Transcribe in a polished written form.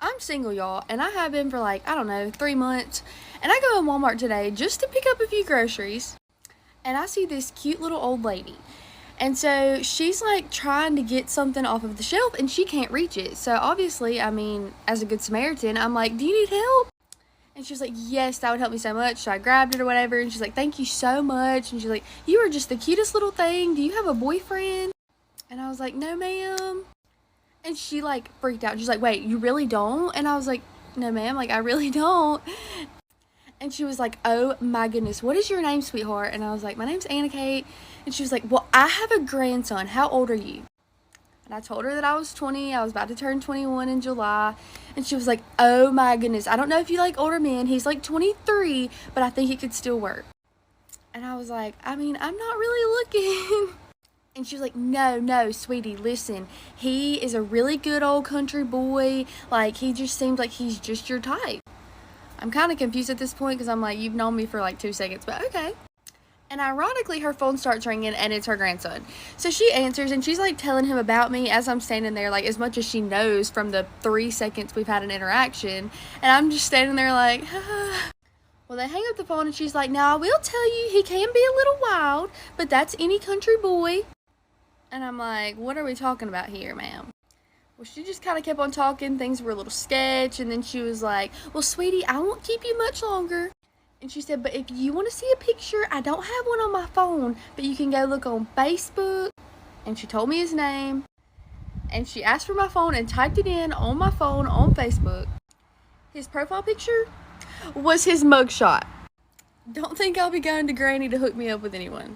I'm single, y'all, and I have been for like, I don't know, 3 months. And I go in Walmart today just to pick up a few groceries, and I see this cute little old lady. And so she's like trying to get something off of the shelf and she can't reach it. So obviously, I mean, as a good Samaritan, I'm like, do you need help? And she was like, yes, that would help me so much. So I grabbed it or whatever. And she's like, thank you so much. And she's like, you are just the cutest little thing. Do you have a boyfriend? And I was like, no, ma'am. And she like freaked out. She's like, wait, you really don't? And I was like, no, ma'am. Like, I really don't. And she was like, oh my goodness, what is your name, sweetheart? And I was like, my name's Anna Kate. And she was like, well, I have a grandson. How old are you? And I told her that I was 20. I was about to turn 21 in July. And she was like, oh my goodness, I don't know if you like older men. He's like 23, but I think it could still work. And I was like, I mean, I'm not really looking. And she was like, no, no, sweetie, listen. He is a really good old country boy. Like, he just seems like he's just your type. I'm kind of confused at this point because I'm like, you've known me for like 2 seconds, but okay. And ironically, her phone starts ringing and it's her grandson. So she answers and she's like telling him about me as I'm standing there, like as much as she knows from the 3 seconds we've had an interaction. And I'm just standing there like, well, they hang up the phone and she's like, now I will tell you, he can be a little wild, but that's any country boy. And I'm like, what are we talking about here, ma'am? Well, she just kind of kept on talking. Things were a little sketch. And then she was like, well, sweetie, I won't keep you much longer. And she said, but if you want to see a picture, I don't have one on my phone, but you can go look on Facebook. And she told me his name. And she asked for my phone and typed it in on my phone on Facebook. His profile picture was his mugshot. Don't think I'll be going to Granny to hook me up with anyone.